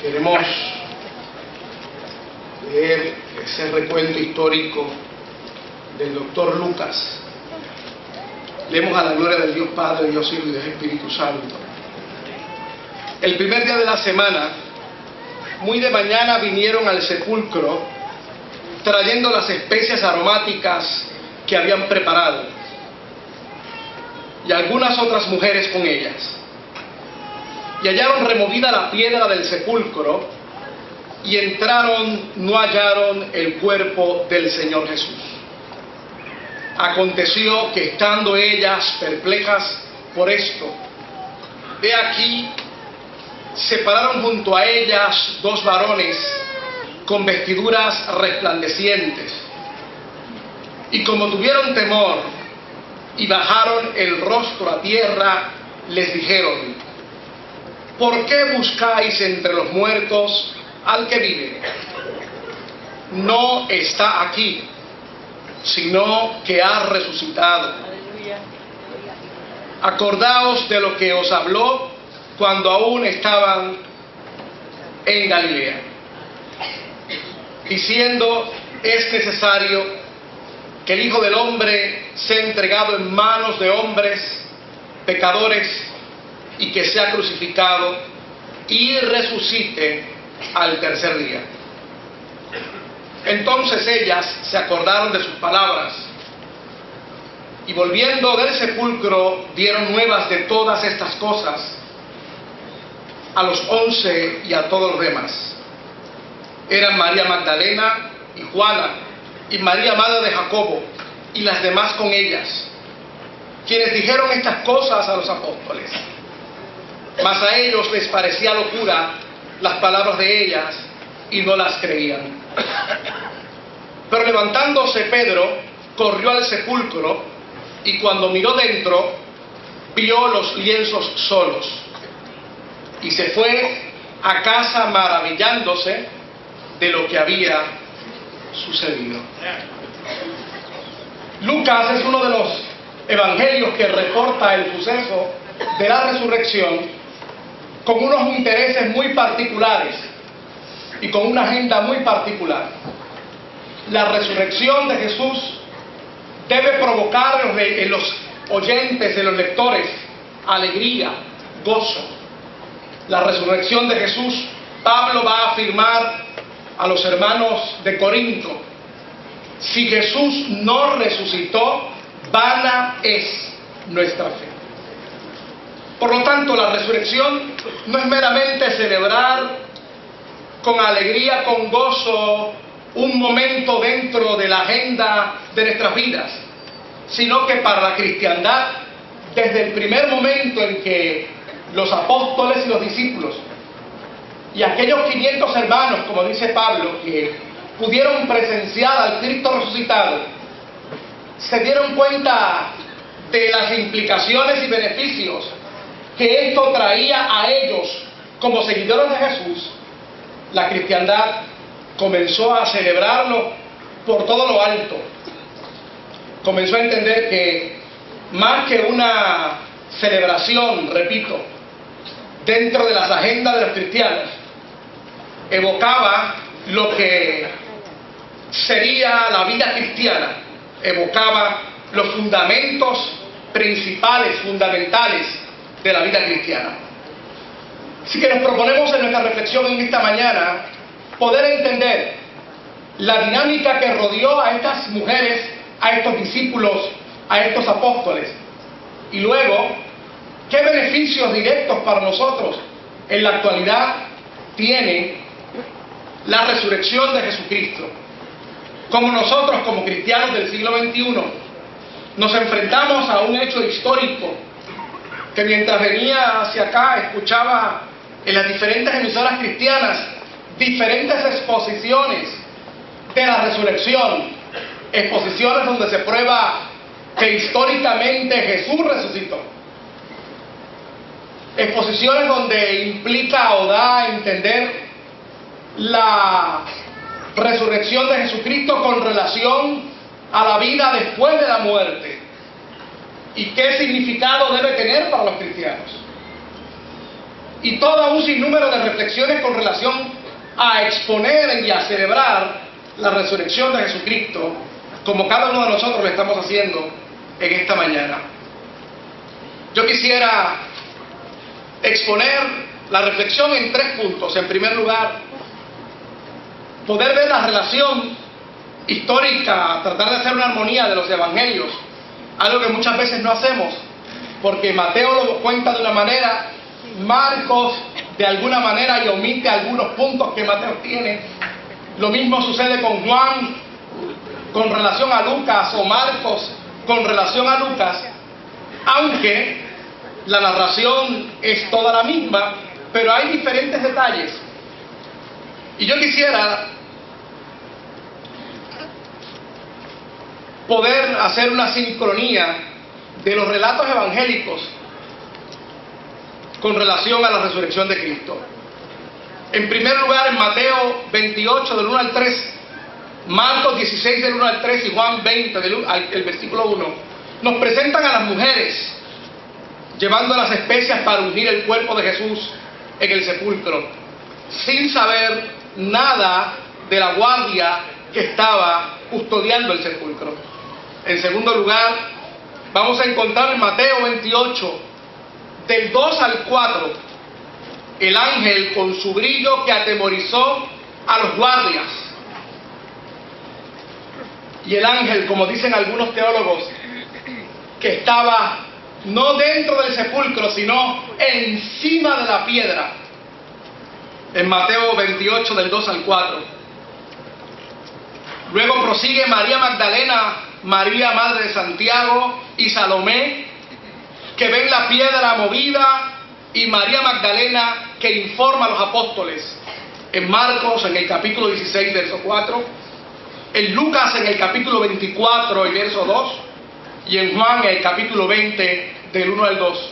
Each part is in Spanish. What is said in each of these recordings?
Queremos leer ese recuento histórico del doctor Lucas. Leemos a la gloria del Dios Padre, Dios Hijo y del Espíritu Santo. El primer día de la semana, muy de mañana, vinieron al sepulcro trayendo las especias aromáticas que habían preparado, y algunas otras mujeres con ellas. Y hallaron removida la piedra del sepulcro, y entraron, no hallaron el cuerpo del Señor Jesús. Aconteció que, estando ellas perplejas por esto, he aquí, se pararon junto a ellas dos varones con vestiduras resplandecientes, y como tuvieron temor y bajaron el rostro a tierra, les dijeron: ¿por qué buscáis entre los muertos al que vive? No está aquí, sino que ha resucitado. Acordaos de lo que os habló cuando aún estaban en Galilea, diciendo: es necesario que el Hijo del Hombre sea entregado en manos de hombres pecadores, y que sea crucificado y resucite al tercer día. Entonces ellas se acordaron de sus palabras, y volviendo del sepulcro dieron nuevas de todas estas cosas a los 11 y a todos los demás. Eran María Magdalena y Juana, y María madre de Jacobo, y las demás con ellas, quienes dijeron estas cosas a los apóstoles. Mas a ellos les parecía locura las palabras de ellas, y no las creían. Pero levantándose Pedro, corrió al sepulcro, y cuando miró dentro, vio los lienzos solos, y se fue a casa maravillándose de lo que había sucedido. Lucas es uno de los evangelios que reporta el suceso de la resurrección con unos intereses muy particulares y con una agenda muy particular. La resurrección de Jesús debe provocar en los oyentes, en los lectores, alegría, gozo. La resurrección de Jesús, Pablo va a afirmar a los hermanos de Corinto: si Jesús no resucitó, vana es nuestra fe. Por lo tanto, la resurrección no es meramente celebrar con alegría, con gozo, un momento dentro de la agenda de nuestras vidas, sino que para la cristiandad, desde el primer momento en que los apóstoles y los discípulos y aquellos 500 hermanos, como dice Pablo, que pudieron presenciar al Cristo resucitado, se dieron cuenta de las implicaciones y beneficios que esto traía a ellos como seguidores de Jesús, la cristiandad comenzó a celebrarlo por todo lo alto. Comenzó a entender que más que una celebración, repito, dentro de las agendas de los cristianos, evocaba lo que sería la vida cristiana, evocaba los fundamentos principales, fundamentales de la vida cristiana. Así que nos proponemos en nuestra reflexión en esta mañana poder entender la dinámica que rodeó a estas mujeres, a estos discípulos, a estos apóstoles, y luego qué beneficios directos para nosotros en la actualidad tiene la resurrección de Jesucristo. Como nosotros, como cristianos del siglo XXI, nos enfrentamos a un hecho histórico que mientras venía hacia acá escuchaba en las diferentes emisoras cristianas diferentes exposiciones de la resurrección, exposiciones donde se prueba que históricamente Jesús resucitó, exposiciones donde implica o da a entender la resurrección de Jesucristo con relación a la vida después de la muerte y qué significado debe tener para los cristianos. y todo un sinnúmero de reflexiones con relación a exponer y a celebrar la resurrección de Jesucristo, como cada uno de nosotros lo estamos haciendo en esta mañana. Yo quisiera exponer la reflexión en 3 puntos. En primer lugar, poder ver la relación histórica, tratar de hacer una armonía de los evangelios, algo que muchas veces no hacemos, porque Mateo lo cuenta de una manera, Marcos de alguna manera, y omite algunos puntos que Mateo tiene. Lo mismo sucede con Juan con relación a Lucas, o Marcos con relación a Lucas, aunque la narración es toda la misma, pero hay diferentes detalles. Y yo quisiera poder hacer una sincronía de los relatos evangélicos con relación a la resurrección de Cristo. En primer lugar, en Mateo 28 del 1 al 3, Marcos 16 del 1 al 3 y Juan 20 del versículo 1, nos presentan a las mujeres llevando las especias para ungir el cuerpo de Jesús en el sepulcro, sin saber nada de la guardia que estaba custodiando el sepulcro. En segundo lugar, vamos a encontrar en Mateo 28, del 2 al 4, el ángel con su brillo que atemorizó a los guardias. Y el ángel, como dicen algunos teólogos, que estaba no dentro del sepulcro, sino encima de la piedra. En Mateo 28, del 2 al 4. Luego prosigue María Magdalena, María madre de Santiago y Salomé, que ven la piedra movida, y María Magdalena, que informa a los apóstoles. En Marcos, en el capítulo 16, verso 4. En Lucas, en el capítulo 24, y verso 2. Y en Juan, en el capítulo 20, del 1 al 2.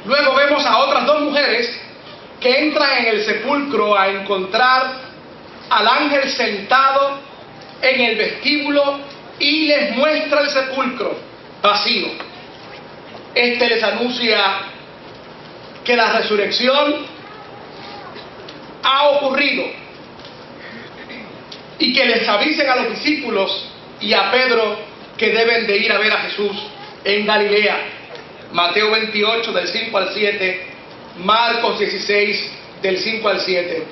Luego vemos a otras 2 mujeres que entran en el sepulcro a encontrar al ángel sentado en el vestíbulo y les muestra el sepulcro vacío. Este les anuncia que la resurrección ha ocurrido y que les avisen a los discípulos y a Pedro que deben de ir a ver a Jesús en Galilea. Mateo 28 del 5 al 7, Marcos 16 del 5 al 7.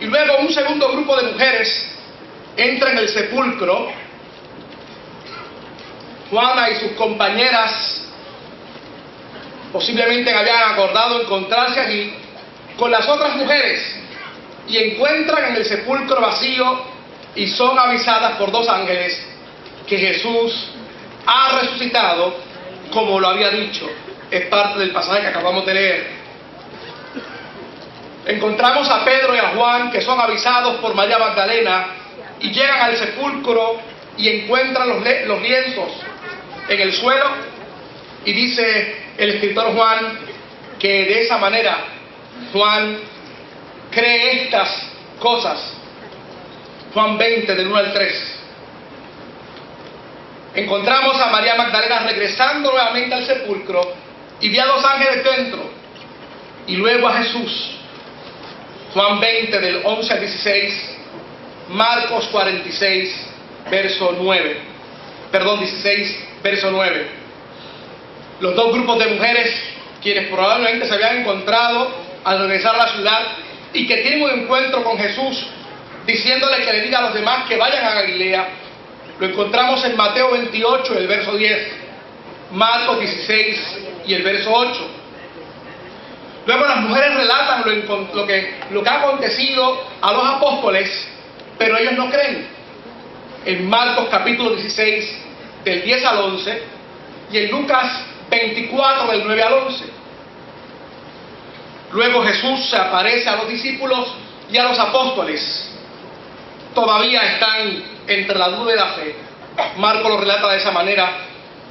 Y luego un segundo grupo de mujeres entra en el sepulcro. Juana y sus compañeras posiblemente habían acordado encontrarse allí con las otras mujeres y encuentran en el sepulcro vacío y son avisadas por 2 ángeles que Jesús ha resucitado como lo había dicho. Es parte del pasaje que acabamos de leer. Encontramos a Pedro y a Juan, que son avisados por María Magdalena y llegan al sepulcro y encuentran los lienzos en el suelo, y dice el escritor Juan que de esa manera Juan cree estas cosas. Juan 20 del 1 al 3. Encontramos a María Magdalena regresando nuevamente al sepulcro y ve a 2 ángeles dentro, y luego a Jesús. Juan 20 del 11 al 16, Marcos 46 verso 9, 16 verso 9. Los 2 grupos de mujeres, quienes probablemente se habían encontrado al regresar a la ciudad y que tienen un encuentro con Jesús, diciéndole que le diga a los demás que vayan a Galilea, lo encontramos en Mateo 28, el verso 10, Marcos 16 y el verso 8. Luego las mujeres relatan lo que ha acontecido a los apóstoles, pero ellos no creen. En Marcos capítulo 16, del 10 al 11, y en Lucas 24, del 9 al 11. Luego Jesús se aparece a los discípulos y a los apóstoles. Todavía están entre la duda y la fe. Marcos lo relata de esa manera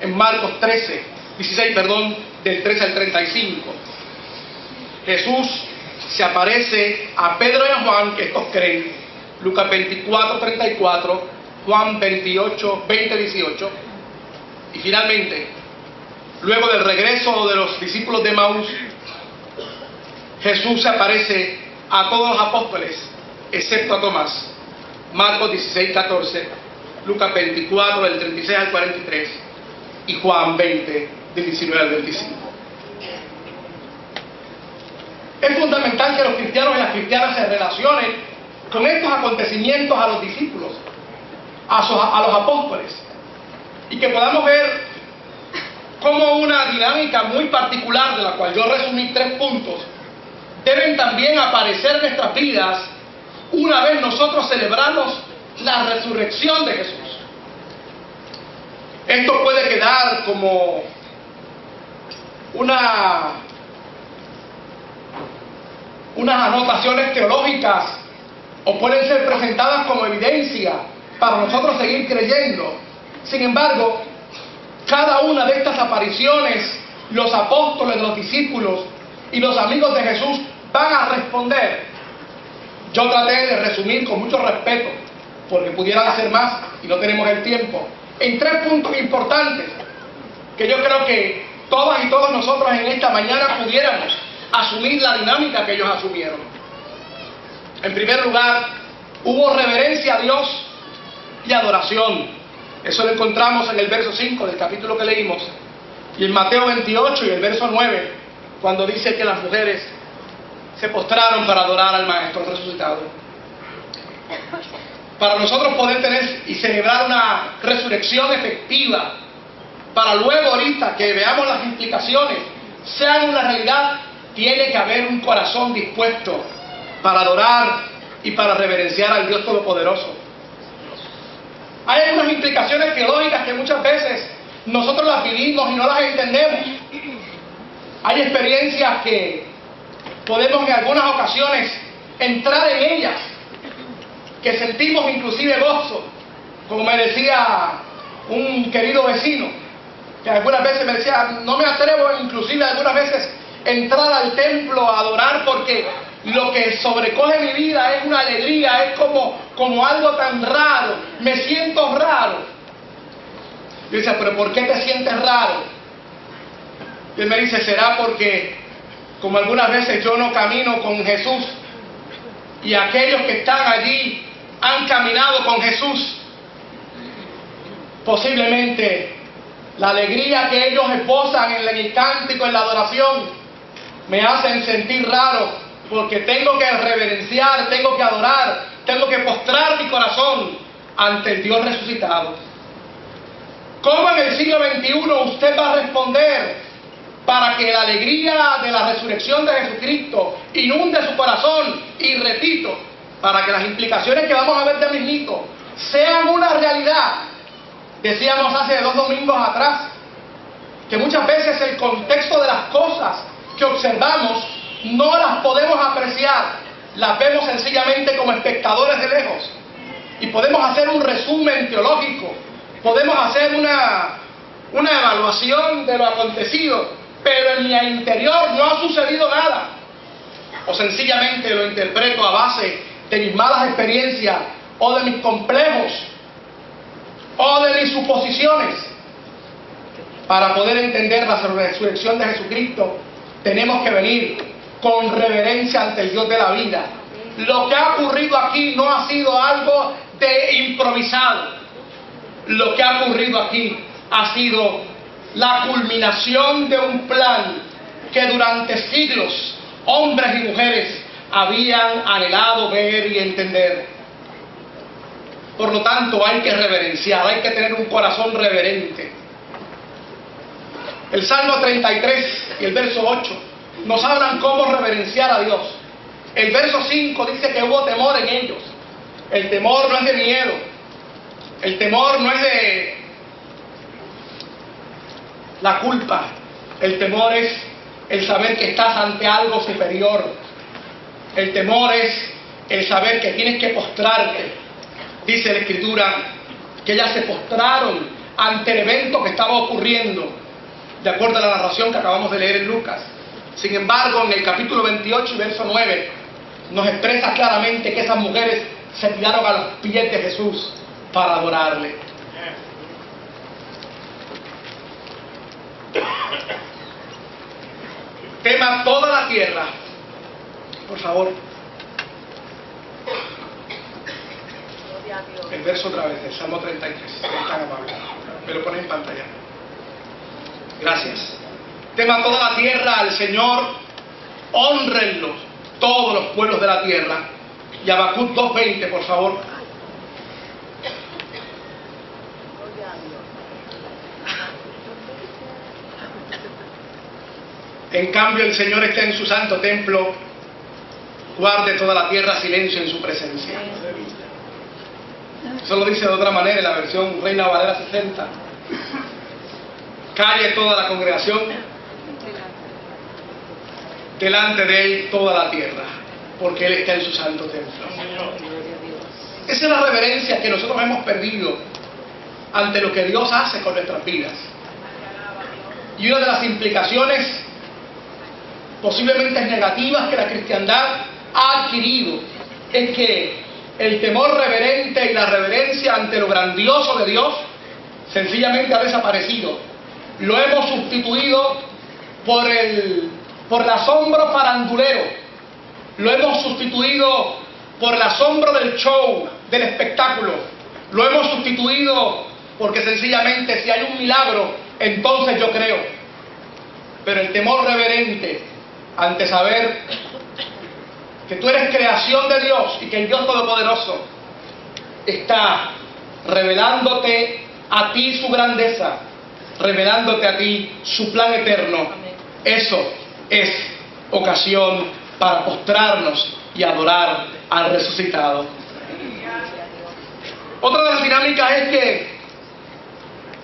en Marcos 16, del 13 al 35. Jesús se aparece a Pedro y a Juan, que estos creen. Lucas 24, 34, Juan 28, 20, 18. Y finalmente, luego del regreso de los discípulos de Emaús, Jesús se aparece a todos los apóstoles, excepto a Tomás. Marcos 16, 14, Lucas 24, del 36 al 43, y Juan 20, del 19 al 25. Es fundamental que los cristianos y las cristianas se relacionen con estos acontecimientos a los discípulos, a los apóstoles, y que podamos ver cómo una dinámica muy particular, de la cual yo resumí 3 puntos, deben también aparecer en nuestras vidas una vez nosotros celebramos la resurrección de Jesús. Esto puede quedar como unas anotaciones teológicas, o pueden ser presentadas como evidencia para nosotros seguir creyendo. Sin embargo, cada una de estas apariciones, los apóstoles, los discípulos y los amigos de Jesús van a responder. Yo traté de resumir con mucho respeto, porque pudieran hacer más y no tenemos el tiempo, en 3 puntos importantes que yo creo que todas y todos nosotros en esta mañana pudiéramos asumir la dinámica que ellos asumieron. En primer lugar, hubo reverencia a Dios y adoración. Eso lo encontramos en el verso 5 del capítulo que leímos, y en Mateo 28 y el verso 9, cuando dice que las mujeres se postraron para adorar al Maestro resucitado. Para nosotros poder tener y celebrar una resurrección efectiva, para luego ahorita que veamos las implicaciones sean una realidad, tiene que haber un corazón dispuesto para adorar y para reverenciar al Dios Todopoderoso. Hay algunas implicaciones teológicas que muchas veces nosotros las vivimos y no las entendemos. Hay experiencias que podemos en algunas ocasiones entrar en ellas, que sentimos inclusive gozo, como me decía un querido vecino, que algunas veces me decía, no me atrevo inclusive algunas veces entrar al templo a adorar, porque lo que sobrecoge mi vida es una alegría, es como algo tan raro, me siento raro. Yo decía, pero ¿por qué te sientes raro? Y él me dice, será porque como algunas veces yo no camino con Jesús y aquellos que están allí han caminado con Jesús. Posiblemente la alegría que ellos esbozan en el cántico, en la adoración, me hacen sentir raro, porque tengo que reverenciar, tengo que adorar, tengo que postrar mi corazón ante el Dios resucitado. ¿Cómo en el siglo XXI usted va a responder para que la alegría de la resurrección de Jesucristo inunde su corazón? Y repito, para que las implicaciones que vamos a ver de mismito sean una realidad. Decíamos hace 2 domingos atrás que muchas veces el contexto de las cosas que observamos no las podemos apreciar, las vemos sencillamente como espectadores de lejos, y podemos hacer un resumen teológico, podemos hacer una evaluación de lo acontecido, pero en mi interior no ha sucedido nada, o sencillamente lo interpreto a base de mis malas experiencias, o de mis complejos, o de mis suposiciones. Para poder entender la resurrección de Jesucristo, tenemos que venir con reverencia ante el Dios de la vida. Lo que ha ocurrido aquí no ha sido algo de improvisado. Lo que ha ocurrido aquí ha sido la culminación de un plan que durante siglos hombres y mujeres habían anhelado ver y entender. Por lo tanto, hay que reverenciar, hay que tener un corazón reverente. El Salmo 33 y el verso 8 nos hablan cómo reverenciar a Dios. El verso 5 dice que hubo temor en ellos. El temor no es de miedo. El temor no es de la culpa. El temor es el saber que estás ante algo superior. El temor es el saber que tienes que postrarte. Dice la Escritura que ellas se postraron ante el evento que estaba ocurriendo, de acuerdo a la narración que acabamos de leer en Lucas. Sin embargo, en el capítulo 28 y verso 9, nos expresa claramente que esas mujeres se tiraron a los pies de Jesús para adorarle. Tema toda la tierra Por favor. El verso otra vez, el Salmo 33. Es tan amable. Me lo pone en pantalla. Gracias. Tema toda la tierra al Señor, honrenlo todos los pueblos de la tierra. Y Habacuc 2:20, por favor. En cambio el Señor está en su santo templo, guarde toda la tierra silencio en su presencia. Eso lo dice de otra manera en la versión Reina Valera 60. Calle toda la congregación, delante de él toda la tierra, porque él está en su santo templo. Esa es la reverencia que nosotros hemos perdido ante lo que Dios hace con nuestras vidas. Y una de las implicaciones posiblemente negativas que la cristiandad ha adquirido es que el temor reverente y la reverencia ante lo grandioso de Dios sencillamente ha desaparecido. Lo hemos sustituido por el asombro farandulero. Lo hemos sustituido por el asombro del show, del espectáculo. Lo hemos sustituido porque sencillamente si hay un milagro, entonces yo creo. Pero el temor reverente ante saber que tú eres creación de Dios y que el Dios Todopoderoso está revelándote a ti su grandeza, revelándote a ti su plan eterno. Eso es ocasión para postrarnos y adorar al resucitado. Otra de las dinámicas es que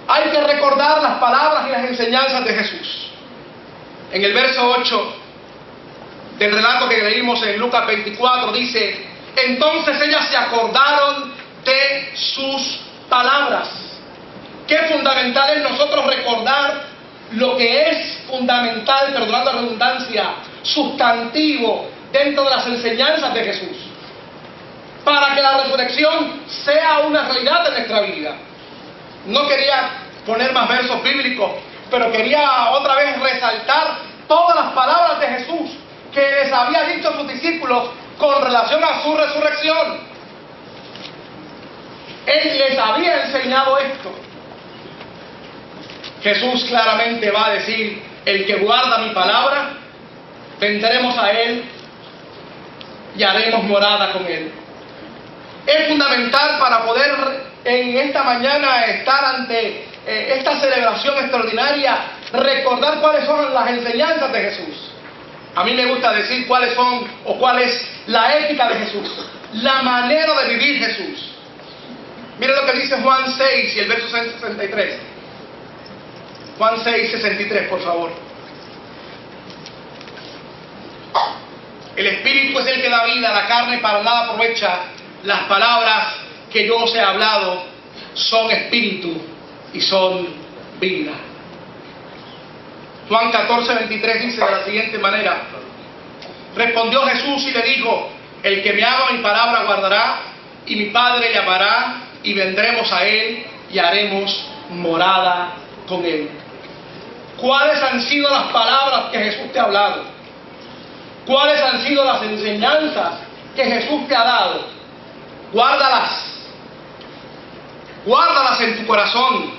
hay que recordar las palabras y las enseñanzas de Jesús. En el verso 8 del relato que leímos en Lucas 24 dice: entonces ellas se acordaron de sus palabras. Qué fundamental es nosotros recordar lo que es fundamental, perdonando la redundancia, sustantivo dentro de las enseñanzas de Jesús, para que la resurrección sea una realidad en nuestra vida. No quería poner más versos bíblicos, pero quería otra vez resaltar todas las palabras de Jesús que les había dicho a sus discípulos con relación a su resurrección. Él les había enseñado esto. Jesús claramente va a decir: el que guarda mi palabra, vendremos a él y haremos morada con él. Es fundamental para poder en esta mañana estar ante esta celebración extraordinaria, recordar cuáles son las enseñanzas de Jesús. A mí me gusta decir cuáles son o cuál es la ética de Jesús, la manera de vivir Jesús. Mira lo que dice Juan 6 y el verso 63. Juan 6, 63, por favor. El Espíritu es el que da vida, la carne para nada aprovecha. Las palabras que yo os he hablado son espíritu y son vida. Juan 14, 23 dice de la siguiente manera: respondió Jesús y le dijo: el que me ama mi palabra guardará, y mi Padre le amará, y vendremos a él y haremos morada con él. ¿Cuáles han sido las palabras que Jesús te ha hablado? ¿Cuáles han sido las enseñanzas que Jesús te ha dado? Guárdalas. Guárdalas en tu corazón.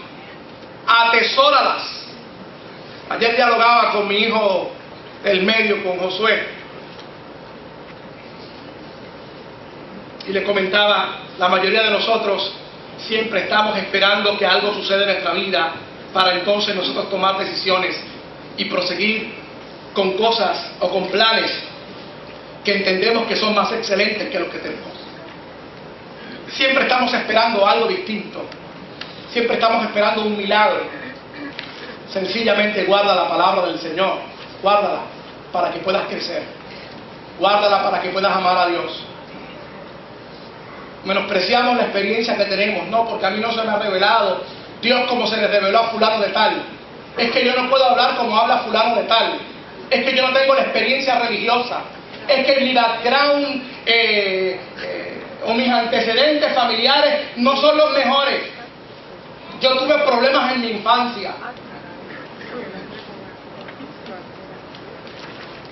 Atesóralas. Ayer dialogaba con mi hijo del medio, con Josué, y le comentaba: la mayoría de nosotros siempre estamos esperando que algo suceda en nuestra vida para entonces nosotros tomar decisiones y proseguir con cosas o con planes que entendemos que son más excelentes que los que tenemos. Siempre estamos esperando algo distinto. Siempre estamos esperando un milagro. Sencillamente guarda la palabra del Señor. Guárdala para que puedas crecer. Guárdala para que puedas amar a Dios. Menospreciamos la experiencia que tenemos. No, porque a mí no se me ha revelado Dios como se le reveló a fulano de tal. Es que yo no puedo hablar como habla fulano de tal. Es que yo no tengo la experiencia religiosa. Es que mi background o mis antecedentes familiares no son los mejores. Yo tuve problemas en mi infancia.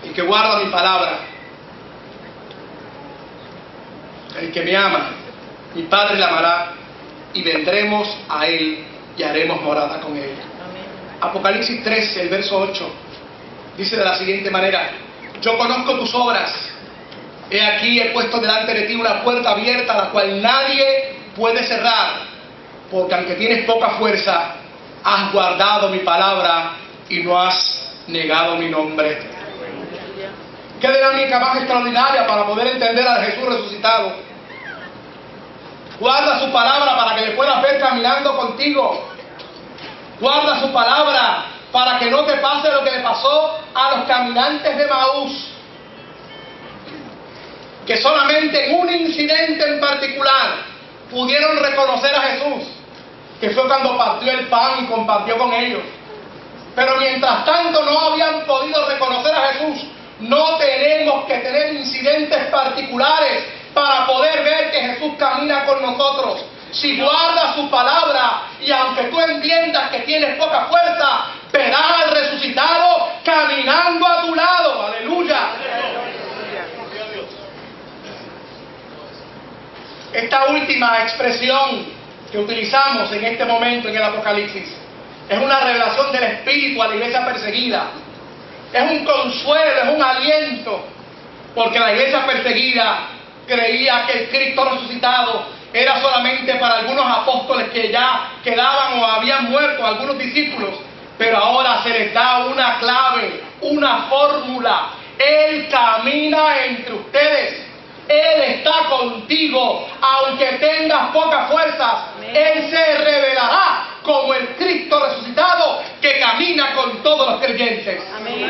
Y que guarda mi palabra El que me ama, mi Padre le amará, y vendremos a Él y haremos morada con Él. Apocalipsis 13, el verso 8, dice de la siguiente manera: yo conozco tus obras. He aquí, he puesto delante de ti una puerta abierta, la cual nadie puede cerrar, porque aunque tienes poca fuerza, has guardado mi palabra y no has negado mi nombre. Qué dinámica más extraordinaria para poder entender a Jesús resucitado. Guarda su palabra para que le puedas ver caminando contigo. Guarda su palabra para que no te pase lo que le pasó a los caminantes de Maús, que solamente en un incidente en particular pudieron reconocer a Jesús, que fue cuando partió el pan y compartió con ellos. Pero mientras tanto no habían podido reconocer a Jesús. No tenemos que tener incidentes particulares para poder ver que Jesús camina con nosotros. Si guardas su palabra, y aunque tú entiendas que tienes poca fuerza, verás al resucitado caminando a tu lado. ¡Aleluya! Esta última expresión que utilizamos en este momento en el Apocalipsis es una revelación del Espíritu a la iglesia perseguida. Es un consuelo, es un aliento, porque la iglesia perseguida creía que el Cristo resucitado era solamente para algunos apóstoles que ya quedaban o habían muerto, algunos discípulos, pero ahora se les da una clave, una fórmula. Él camina entre ustedes. Él está contigo, aunque tengas pocas fuerzas. Él se revelará como el Cristo resucitado que camina con todos los creyentes. Amén.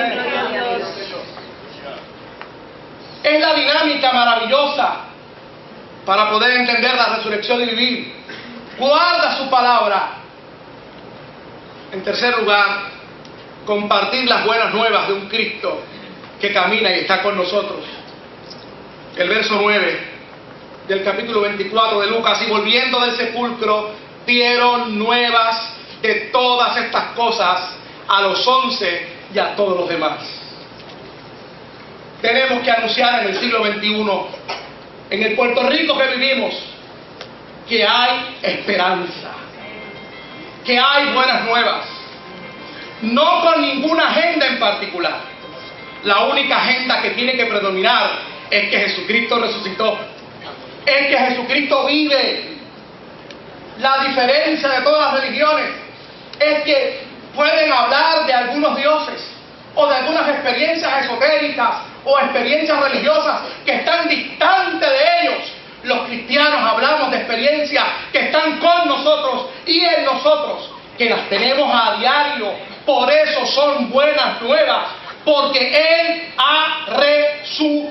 Es la dinámica maravillosa para poder entender la resurrección y vivir. Guarda su palabra. En tercer lugar, compartir las buenas nuevas de un Cristo que camina y está con nosotros. El verso 9 del capítulo 24 de Lucas: y volviendo del sepulcro, dieron nuevas de todas estas cosas a los 11 y a todos los demás. Tenemos que anunciar en el siglo XXI, en el Puerto Rico que vivimos, que hay esperanza, que hay buenas nuevas, no con ninguna agenda en particular. La única agenda que tiene que predominar es que Jesucristo resucitó, es que Jesucristo vive. La diferencia de todas las religiones es que pueden hablar de algunos dioses o de algunas experiencias esotéricas o experiencias religiosas que están distantes de ellos. Los cristianos hablamos de experiencias que están con nosotros y en nosotros, que las tenemos a diario. Por eso son buenas nuevas, porque Él ha resucitado.